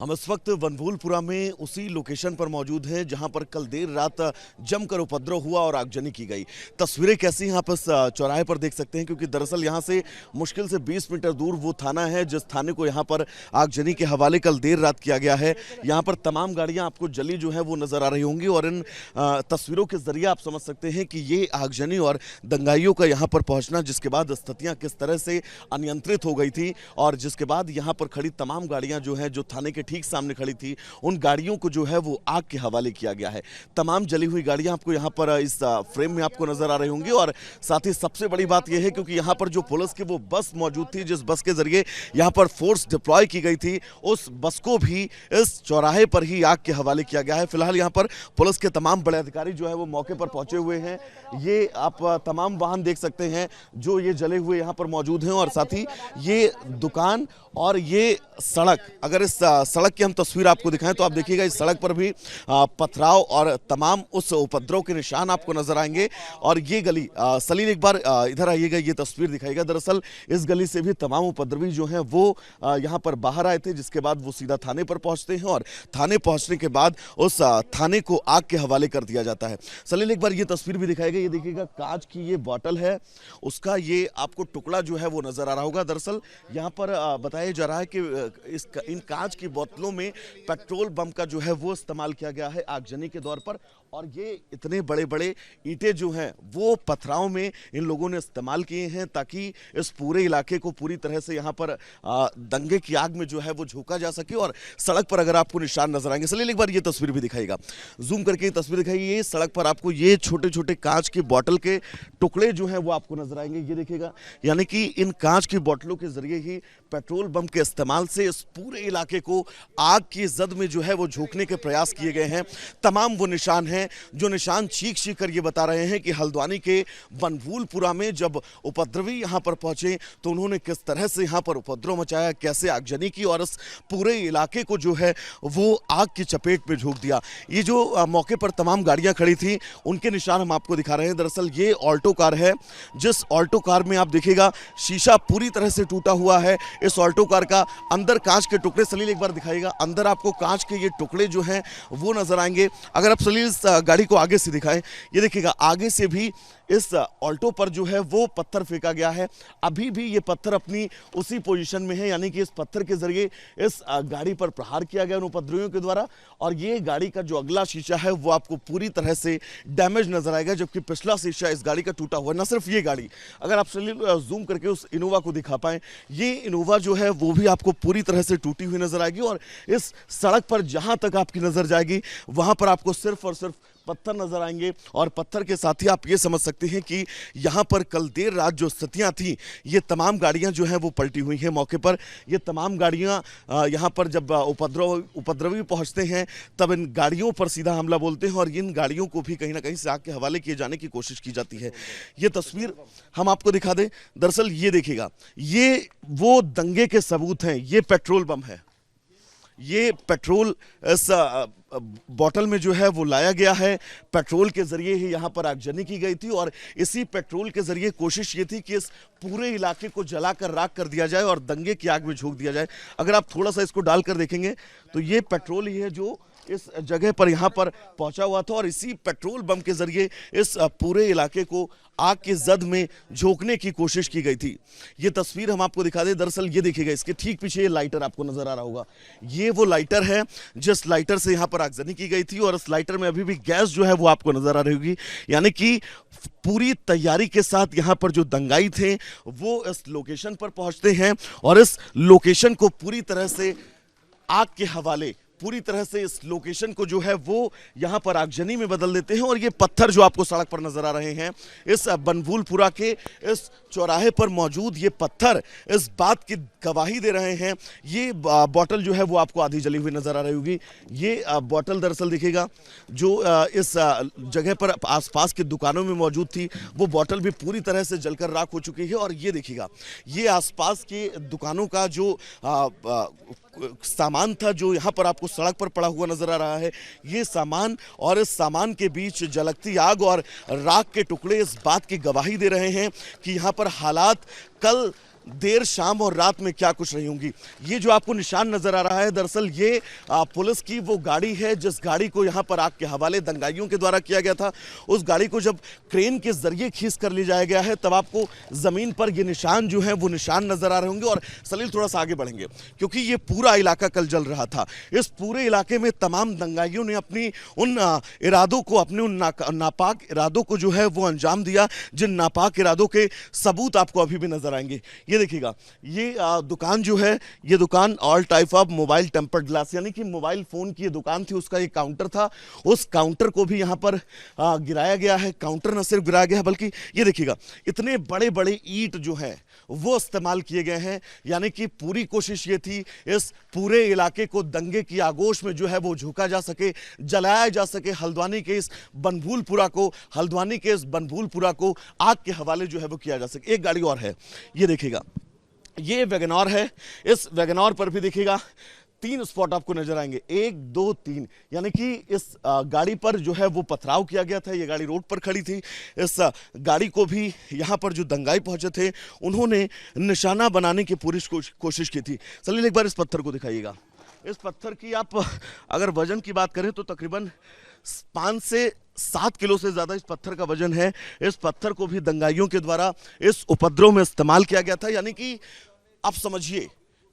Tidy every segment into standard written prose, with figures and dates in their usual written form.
हम इस वक्त बनभूलपुरा में उसी लोकेशन पर मौजूद हैं जहां पर कल देर रात जमकर उपद्रव हुआ और आगजनी की गई। तस्वीरें कैसी हैं आप इस चौराहे पर देख सकते हैं, क्योंकि दरअसल यहां से मुश्किल से 20 मीटर दूर वो थाना है जिस थाने को यहां पर आगजनी के हवाले कल देर रात किया गया है। यहां पर तमाम गाड़ियां आपको जली जो है वो नजर आ रही होंगी और इन तस्वीरों के जरिए आप समझ सकते हैं कि ये आगजनी और दंगाइयों का यहाँ पर पहुँचना, जिसके बाद स्थितियाँ किस तरह से अनियंत्रित हो गई थी और जिसके बाद यहाँ पर खड़ी तमाम गाड़ियाँ जो हैं जो थाने के ठीक सामने खड़ी थी, उन गाड़ियों को जो है वो आग के हवाले किया गया है। तमाम जली हुई गाड़ियां आपको यहां पर इस फ्रेम में आपको नजर आ रही होंगी और साथ ही सबसे बड़ी बात यह है क्योंकि यहां पर जो पुलिस की वो बस मौजूद थी, जिस बस के जरिए यहां पर फोर्स डिप्लॉय की गई थी, उस बस को भी इस चौराहे पर ही आग के हवाले किया गया है। फिलहाल यहां पर पुलिस के तमाम बड़े अधिकारी जो है वो मौके पर पहुंचे हुए हैं। ये आप तमाम वाहन देख सकते हैं जो ये जले हुए यहां पर मौजूद हैं और साथ ही ये दुकान और ये सड़क, अगर इस सड़क की हम तस्वीर आपको दिखाएं तो आप देखिएगा इस सड़क पर भी पथराव और तमाम उस उपद्रव के निशान आपको नजर आएंगे। और ये गली सलील एक बार इधर आइएगा, ये तस्वीर दिखाएगा। दरअसल इस गली से भी तमाम उपद्रवी जो हैं वो यहाँ पर बाहर आए थे, जिसके बाद वो सीधा थाने पर पहुंचते हैं और थाने पहुंचने के बाद उस थाने को आग के हवाले कर दिया जाता है। सलील एक बार ये तस्वीर भी दिखाएगा, ये देखिएगा कांच की ये बॉटल है, उसका ये आपको टुकड़ा जो है वो नजर आ रहा होगा। दरअसल यहाँ पर बताया जा रहा है कि इन कांच की बोतलों में पेट्रोल बम का जो है वो इस्तेमाल किया गया है आगजनी के दौर पर। और ये इतने बड़े बड़े ईंटें जो हैं वो पथराव में इन लोगों ने इस्तेमाल किए हैं ताकि इस पूरे इलाके को पूरी तरह से यहाँ पर दंगे की आग में जो है वो झोंका जा सके। और सड़क पर अगर आपको निशान नजर आएंगे, चलिए एक बार ये तस्वीर भी दिखाएगा, जूम करके ये तस्वीर दिखाइए। ये सड़क पर आपको ये छोटे छोटे कांच की बोतल के टुकड़े जो हैं वो आपको नजर आएंगे, ये देखिएगा। यानी कि इन कांच की बोतलों के जरिए ही पेट्रोल बम के इस्तेमाल से इस पूरे इलाके को आग की जद में जो है वो झोंकने के प्रयास किए गए हैं। तमाम वो निशान हैं जो निशान चीख चीख कर ये बता रहे हैं कि हल्द्वानी के बनभूलपुरा में जब उपद्रवी यहां पर पहुंचे तो उन्होंने किस तरह से यहां पर उपद्रव मचाया, कैसे आगजनी की और इस पूरे इलाके को जो है वो आग की चपेट में झोंक दिया। ये जो मौके पर तमाम गाड़ियां खड़ी थी उनके निशान हम आपको दिखा रहे हैं। दरअसल ये ऑल्टो कार है, जिस ऑल्टो कार में आप देखिएगा शीशा पूरी तरह से टूटा हुआ है। इस ऑल्टो कार का अंदर कांच के टुकड़े, सलील एक बार दिखाइएगा, अंदर आपको कांच के ये टुकड़े जो हैं वो नजर आएंगे। अगर आप सलील इस गाड़ी को आगे से दिखाएं, ये देखिएगा आगे से भी इस ऑल्टो पर जो है वो पत्थर फेंका गया है। अभी भी ये पत्थर अपनी उसी पोजीशन में है, यानी कि इस पत्थर के जरिए इस गाड़ी पर प्रहार किया गया उन उपद्रवियों के द्वारा। और ये गाड़ी का जो अगला शीशा है वो आपको पूरी तरह से डैमेज नजर आएगा, जबकि पिछला शीशा इस गाड़ी का टूटा हुआ है। न सिर्फ ये गाड़ी, अगर आप जूम करके उस इनोवा को दिखा पाएं, ये इनोवा जो है वो भी आपको पूरी तरह से टूटी हुई नजर आएगी। और इस सड़क पर जहां तक आपकी नजर जाएगी वहां पर आपको सिर्फ और सिर्फ पत्थर नजर आएंगे। और पत्थर के साथ ही आप ये समझ सकते हैं कि यहाँ पर कल देर रात जो स्थितियाँ थी, ये तमाम गाड़ियाँ जो हैं वो पलटी हुई हैं मौके पर। ये तमाम गाड़ियाँ यहाँ पर जब उपद्रवी पहुँचते हैं तब इन गाड़ियों पर सीधा हमला बोलते हैं और इन गाड़ियों को भी कहीं ना कहीं से आग के हवाले किए जाने की कोशिश की जाती है। ये तस्वीर हम आपको दिखा दें, दरअसल ये देखिएगा, ये वो दंगे के सबूत हैं। ये पेट्रोल बम है, ये पेट्रोल इस बॉटल में जो है वो लाया गया है। पेट्रोल के जरिए ही यहाँ पर आगजनी की गई थी और इसी पेट्रोल के जरिए कोशिश ये थी कि इस पूरे इलाके को जलाकर राख कर दिया जाए और दंगे की आग में झोंक दिया जाए। अगर आप थोड़ा सा इसको डालकर देखेंगे तो ये पेट्रोल ही है जो इस जगह पर यहाँ पर पहुंचा हुआ था और इसी पेट्रोल बम के जरिए इस पूरे इलाके को आग की जद में झोंकने की कोशिश की गई थी। ये तस्वीर हम आपको दिखा दें, दरअसल ये देखिएगा, इसके ठीक पीछे ये लाइटर आपको नजर आ रहा होगा। ये वो लाइटर है जिस लाइटर से यहाँ पर आगजनी की गई थी और इस लाइटर में अभी भी गैस जो है वो आपको नजर आ रही होगी। यानी कि पूरी तैयारी के साथ यहाँ पर जो दंगाई थे वो इस लोकेशन पर पहुंचते हैं और इस लोकेशन को पूरी तरह से आग के हवाले, पूरी तरह से इस लोकेशन को जो है वो यहाँ पर आगजनी में बदल देते हैं। और ये पत्थर जो आपको सड़क पर नजर आ रहे हैं, इस बनभूलपुरा के इस चौराहे पर मौजूद ये पत्थर इस बात की गवाही दे रहे हैं। ये बोतल जो है वो आपको आधी जली हुई नजर आ रही होगी। ये बोतल दरअसल देखिएगा जो इस जगह पर आसपास की दुकानों में मौजूद थी, वो बोतल भी पूरी तरह से जलकर राख हो चुकी है। और ये देखिएगा, ये आसपास की दुकानों का जो सामान था जो यहाँ पर आपको सड़क पर पड़ा हुआ नजर आ रहा है, ये सामान और इस सामान के बीच जलती आग और राख के टुकड़े इस बात की गवाही दे रहे हैं कि यहाँ पर हालात कल देर शाम और रात में क्या कुछ रही होंगी। ये जो आपको निशान नजर आ रहा है, दरअसल ये पुलिस की वो गाड़ी है जिस गाड़ी को यहाँ पर आग के हवाले दंगाइयों के द्वारा किया गया था। उस गाड़ी को जब क्रेन के जरिए खींच कर ले जाया गया है तब आपको जमीन पर ये निशान जो है वो निशान नजर आ रहे होंगे। और सलील थोड़ा सा आगे बढ़ेंगे क्योंकि ये पूरा इलाका कल जल रहा था। इस पूरे इलाके में तमाम दंगाइयों ने अपनी उन इरादों को, अपने उन नापाक इरादों को जो है वो अंजाम दिया, जिन नापाक इरादों के सबूत आपको अभी भी नजर आएंगे। ये देखिएगा, ये दुकान जो है, ये दुकान all type of mobile tempered glass यानी कि मोबाइल फोन की ये दुकान थी, उसका एक काउंटर था। उस काउंटर को भी यहाँ पर गिराया गया है। काउंटर न सिर्फ गिराया गया है बल्कि ये देखिएगा इतने बड़े बड़े ईंट जो हैं वो इस्तेमाल किए गए हैं। यानी कि पूरी कोशिश ये थी इस पूरे इलाके को दंगे की आगोश में जो है वो झोंका जा सके, जलाया जा सके। हल्द्वानी के इस बनभूलपुरा को आग के हवाले जो है वो किया जा सके। एक गाड़ी और है, ये देखिएगा, ये वैगनआर है। इस वैगनआर पर भी देखिएगा 3 स्पॉट आपको नजर आएंगे, 1 2 3, यानी कि इस गाड़ी पर जो है वो पथराव किया गया था। ये गाड़ी रोड पर खड़ी थी। इस गाड़ी को भी यहाँ पर जो दंगाई पहुंचे थे उन्होंने निशाना बनाने की पूरी कोशिश की थी। चलिए एक बार इस पत्थर को दिखाइएगा। इस पत्थर की आप अगर वजन की बात करें तो तकरीबन 5 से 7 किलो से ज्यादा इस पत्थर का वजन है। इस पत्थर को भी दंगाइयों के द्वारा इस उपद्रव में इस्तेमाल किया गया था। यानी कि आप समझिए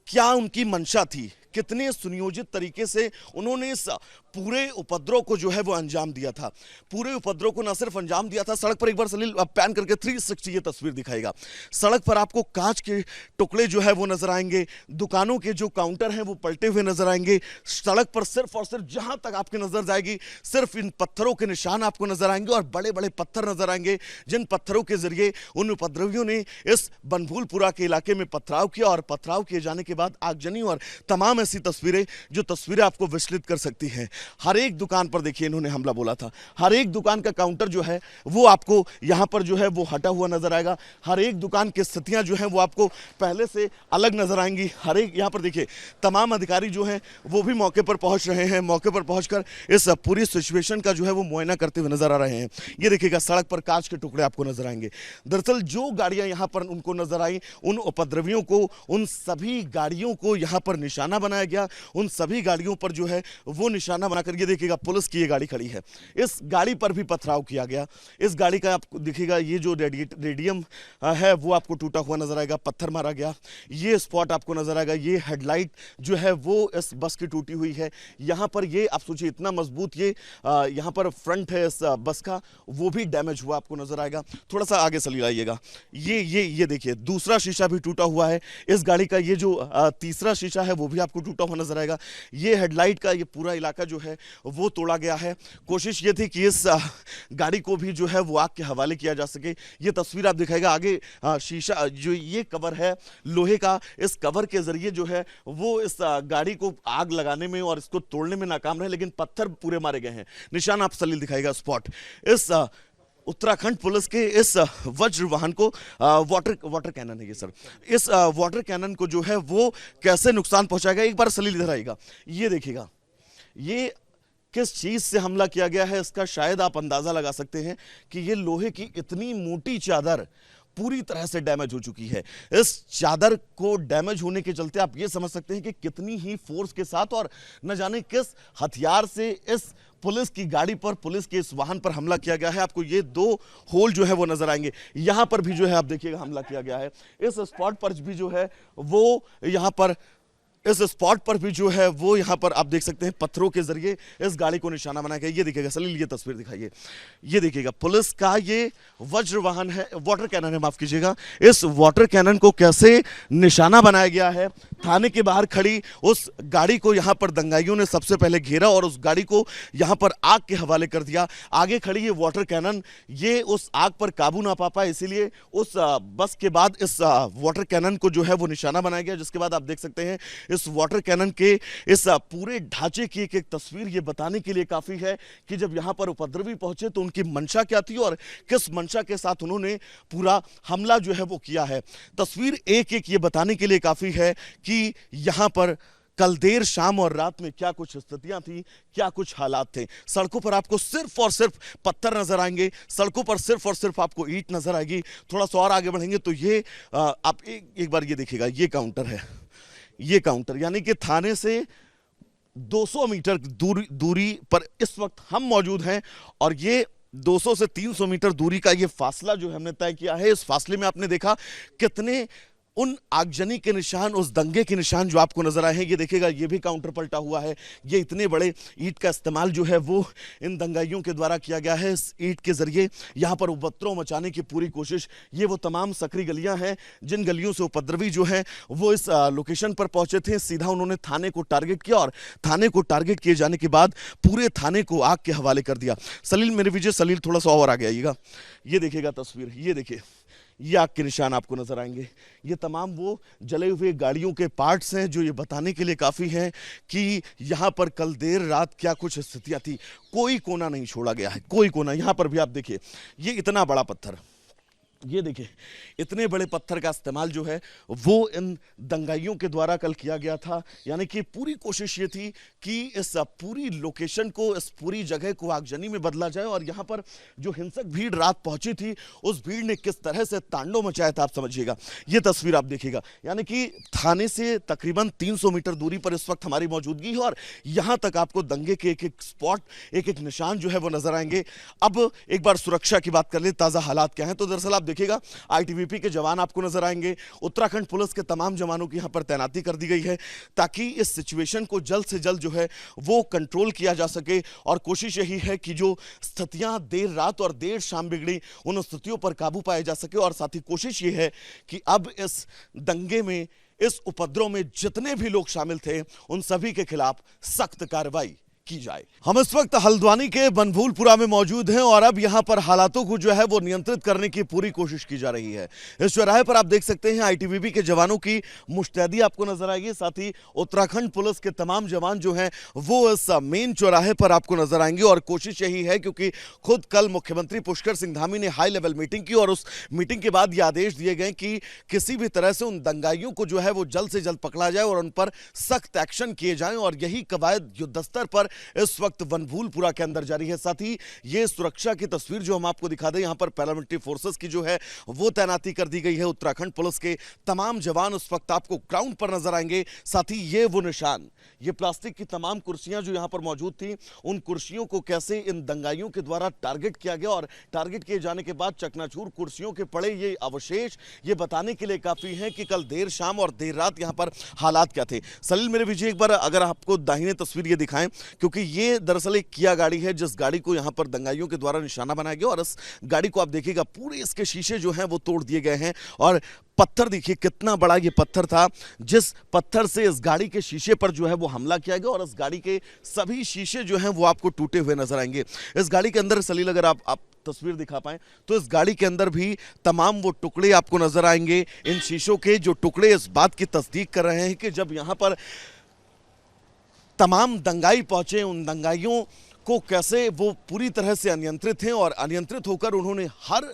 क्या उनकी मंशा थी, कितने सुनियोजित तरीके से उन्होंने इस पूरे उपद्रव को जो है वो अंजाम दिया था। पूरे उपद्रव को न सिर्फ अंजाम दिया था, सड़क पर एक बार सलील पैन करके 360 ये तस्वीर दिखाएगा। सड़क पर आपको कांच के टुकड़े जो है वो नजर आएंगे, दुकानों के जो काउंटर हैं वो पलटे हुए नजर आएंगे। सड़क पर सिर्फ और सिर्फ जहां तक आपकी नजर जाएगी सिर्फ इन पत्थरों के निशान आपको नजर आएंगे और बड़े बड़े पत्थर नजर आएंगे, जिन पत्थरों के जरिए उन उपद्रवियों ने इस बनभूलपुरा के इलाके में पथराव किया। और पथराव किए जाने के बाद आगजनी और तमाम ऐसी तस्वीरें जो तस्वीरें आपको विचलित कर सकती हैं। हर एक दुकान पर देखिए इन्होंने हमला बोला था। हर एक दुकान का काउंटर जो है वो आपको यहां पर जो है वो हटा हुआ नजर आएगा। हर एक दुकान की स्थितियां जो हैं वो आपको पहले से अलग नजर आएंगी। हर एक यहां पर देखिए तमाम अधिकारी जो हैं वो भी मौके पर पहुंच रहे हैं। मौके पर पहुंचकर इस पूरी सिचुएशन का जो है वो मुआयना करते हुए नजर आ रहे हैं। ये देखिएगा सड़क पर कांच के टुकड़े आपको नजर आएंगे। दरअसल जो गाड़ियां यहां पर उनको नजर आई, उन उपद्रवियों को, उन सभी गाड़ियों को यहां पर निशाना बनाया गया। उन सभी गाड़ियों पर जो है वो निशाना बनाकर, ये देखिएगा पुलिस की ये गाड़ी खड़ी है, इस गाड़ी पर भी पथराव किया गया। इस गाड़ी का आपको दिखेगा ये जो रेडियम है वो आपको टूटा हुआ नजर आएगा, पत्थर मारा गया। ये स्पॉट आपको नजर आएगा, ये हेडलाइट जो है वो इस बस की टूटी हुई है। यहां पर ये आप सोचिए इतना मजबूत ये यहां पर फ्रंट है इस बस का, वो भी डैमेज हुआ आपको नजर आएगा। थोड़ा सा आगे चली आइएगा, ये देखिए दूसरा शीशा भी टूटा हुआ है। इस गाड़ी का ये जो तीसरा शीशा है वो भी आपको टूटा हुआ नजर आएगा। ये हेडलाइट का ये पूरा इलाका जो है वो तोड़ा गया है। कोशिश ये थी कि इस गाड़ी को भी जो है वो आग के हवाले किया जा सके। ये तस्वीर आप दिखाएगा आगे, शीशा जो ये कवर है लोहे का, इस कवर के जरिए जो है वो इस गाड़ी को आग लगाने में और इसको तोड़ने में नाकाम रहे, लेकिन पत्थर पूरे मारे गए हैं। निशान आप सलील दिखाएगा स्पॉट। इस उत्तराखंड पुलिस के इस वज्र वाहन को वाटर कैनन है ये सर, इस वाटर कैनन को जो है वो कैसे नुकसान पहुंचाएगा, एक बार सलील इधर आएगा। ये देखिएगा ये किस चीज से हमला किया गया है इसका शायद आप अंदाजा लगा सकते हैं कि ये लोहे की इतनी मोटी चादर पूरी तरह से डैमेज हो चुकी है। इस चादर को डैमेज होने के चलते आप ये समझ सकते हैं कि कितनी ही फोर्स के साथ और न जाने किस हथियार से इस पुलिस की गाड़ी पर, पुलिस के इस वाहन पर हमला किया गया है। आपको ये 2 होल जो है वो नजर आएंगे। यहां पर भी जो है आप देखिएगा हमला किया गया है। इस स्पॉट पर भी जो है वो यहां पर, इस स्पॉट पर भी जो है वो यहां पर आप देख सकते हैं पत्थरों के जरिए इस गाड़ी को निशाना बनाया गया। ये देखिएगा सलील ये तस्वीर दिखाइए। ये देखिएगा पुलिस का ये वज्र वाहन है, वाटर कैनन है, माफ कीजिएगा। इस वाटर कैनन को कैसे निशाना बनाया गया है। थाने के बाहर खड़ी उस गाड़ी को यहां पर दंगाइयों ने सबसे पहले घेरा और उस गाड़ी को यहां पर आग के हवाले कर दिया। आगे खड़ी ये वाटर कैनन, ये उस आग पर काबू ना पा पाए, इसीलिए उस बस के बाद इस वाटर कैनन को जो है वो निशाना बनाया गया। जिसके बाद आप देख सकते हैं इस वाटर कैनन के इस पूरे ढांचे की एक तस्वीर ये बताने के लिए काफी है कि जब यहां पर उपद्रवी पहुंचे तो उनकी मंशा क्या थी और किस मंशा के साथ उन्होंने पूरा हमला जो है वो किया है। तस्वीर एक एक ये बताने के लिए काफी है कि यहां पर कल देर शाम और रात में क्या कुछ स्थितियां थी, क्या कुछ हालात थे। सड़कों पर आपको सिर्फ और सिर्फ पत्थर नजर आएंगे, सड़कों पर सिर्फ और सिर्फ आपको ईंट नजर आएगी। थोड़ा सा और आगे बढ़ेंगे तो ये आप एक बार ये देखिएगा, ये काउंटर है, ये काउंटर यानी कि थाने से 200 मीटर दूरी पर इस वक्त हम मौजूद हैं और ये 200 से 300 मीटर दूरी का ये फासला जो हमने तय किया है। इस फासले में आपने देखा कितने उन आगजनी के निशान, उस दंगे के निशान जो आपको नजर आए हैं। ये देखिएगा, ये भी काउंटर पलटा हुआ है। ये इतने बड़े ईंट का इस्तेमाल जो है वो इन दंगाइयों के द्वारा किया गया है। इस ईंट के जरिए यहाँ पर उपद्रव मचाने की पूरी कोशिश। ये वो तमाम सकरी गलियां हैं जिन गलियों से उपद्रवी जो है वो इस लोकेशन पर पहुंचे थे। सीधा उन्होंने थाने को टारगेट किया और थाने को टारगेट किए जाने के बाद पूरे थाने को आग के हवाले कर दिया। सलील, मेरे विजय सलील, थोड़ा सा और आगे आइएगा। ये देखिएगा तस्वीर, ये देखिए, ये आग के निशान आपको नजर आएंगे। ये तमाम वो जले हुए गाड़ियों के पार्ट्स हैं जो ये बताने के लिए काफ़ी हैं कि यहाँ पर कल देर रात क्या कुछ स्थितियाँ थी। कोई कोना नहीं छोड़ा गया है, कोई कोना। यहाँ पर भी आप देखिए, ये इतना बड़ा पत्थर, ये देखिए, इतने बड़े पत्थर का इस्तेमाल जो है वो इन दंगाइयों के द्वारा कल किया गया था। यानी कि पूरी कोशिश ये थी कि इस पूरी लोकेशन को, इस पूरी जगह को आगजनी में बदला जाए। और यहाँ पर जो हिंसक भीड़ रात पहुंची थी, उस भीड़ ने किस तरह से तांडव मचाया था आप समझिएगा। ये तस्वीर आप देखिएगा, यानी कि थाने से तकरीबन 300 मीटर दूरी पर इस वक्त हमारी मौजूदगी है और यहाँ तक आपको दंगे के एक एक स्पॉट, एक एक निशान जो है वो नजर आएंगे। अब एक बार सुरक्षा की बात कर ले, ताज़ा हालात क्या हैं, तो दरअसल आप देखिएगा, आईटीबीपी के जवान आपको नजर आएंगे। उत्तराखंड पुलिस के तमाम जवानों की यहां पर तैनाती कर दी गई है ताकि इस सिचुएशन को जल्द से जल्द जो है वो कंट्रोल किया जा सके। और कोशिश यही है कि जो स्थितियां देर रात और देर शाम बिगड़ी, उन स्थितियों पर काबू पाया जा सके। और साथ ही कोशिश ये है कि अब इस दंगे में, इस उपद्रव में जितने भी लोग शामिल थे, उन सभी के खिलाफ सख्त कार्रवाई की जाए। हम इस वक्त हल्द्वानी के बनभूलपुरा में मौजूद हैं और अब यहां पर हालातों को जो है वो नियंत्रित करने की पूरी कोशिश की जा रही है। इस चौराहे पर आप देख सकते हैं आईटीबीपी के जवानों की मुस्तैदी आपको नजर आएगी। साथ ही उत्तराखंड पुलिस के तमाम जवान जो हैं वो इस मेन चौराहे पर आपको नजर आएंगे। और कोशिश यही है, क्योंकि खुद कल मुख्यमंत्री पुष्कर सिंह धामी ने हाई लेवल मीटिंग की और उस मीटिंग के बाद ये आदेश दिए गए कि किसी भी तरह से उन दंगाइयों को जो है वो जल्द से जल्द पकड़ा जाए और उन पर सख्त एक्शन किए जाएं। और यही कवायद युद्धस्तर पर इस वक्त बनभूलपुरा के अंदर जारी है। साथ ही ये सुरक्षा की तस्वीर जो हम आपको दिखा दें, यहां पर पैरामिलिट्री फोर्सेस की जो है वो तैनाती कर दी गई है। उत्तराखंड पुलिस के तमाम जवान उस वक्त आपको ग्राउंड पर नजर आएंगे। साथ ही ये वो निशान, ये प्लास्टिक की तमाम कुर्सियां जो यहां पर मौजूद थी, उन कुर्सियों को कैसे इन दंगाइयों के द्वारा टारगेट किया गया और टारगेट किए जाने के बाद चकनाचूर कुर्सियों के पड़े ये अवशेष, ये बताने के लिए काफी है कि कल देर शाम और देर रात यहां पर हालात क्या थे। सलील, मेरे विजय, एक बार अगर आपको दाहिने तस्वीर ये दिखाएं, क्योंकि ये दरअसल एक किया गाड़ी है जिस गाड़ी को यहां पर दंगाइयों के द्वारा निशाना बनाया गया। और इस गाड़ी को आप देखिएगा, पूरे इसके शीशे जो हैं वो तोड़ दिए गए हैं। और पत्थर देखिए कितना बड़ा ये पत्थर था, जिस पत्थर से इस गाड़ी के शीशे पर जो है वो हमला किया गया। और इस गाड़ी के सभी शीशे जो हैं वो आपको टूटे हुए नजर आएंगे। इस गाड़ी के अंदर सलील, अगर आप तस्वीर दिखा पाएं, तो इस गाड़ी के अंदर भी तमाम वो टुकड़े आपको नजर आएंगे। इन शीशों के जो टुकड़े इस बात की तस्दीक कर रहे हैं कि जब यहां पर तमाम दंगाई पहुंचे, उन दंगाइयों को कैसे वो पूरी तरह से अनियंत्रित हैं और अनियंत्रित होकर उन्होंने हर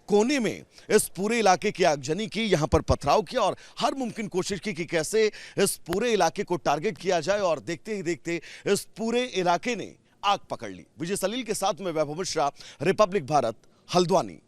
कोने में इस पूरे इलाके की आगजनी की, यहां पर पथराव किया और हर मुमकिन कोशिश की कि कैसे इस पूरे इलाके को टारगेट किया जाए। और देखते ही देखते इस पूरे इलाके ने आग पकड़ ली। विजय सलील के साथ में वैभव मिश्रा, रिपब्लिक भारत, हल्द्वानी।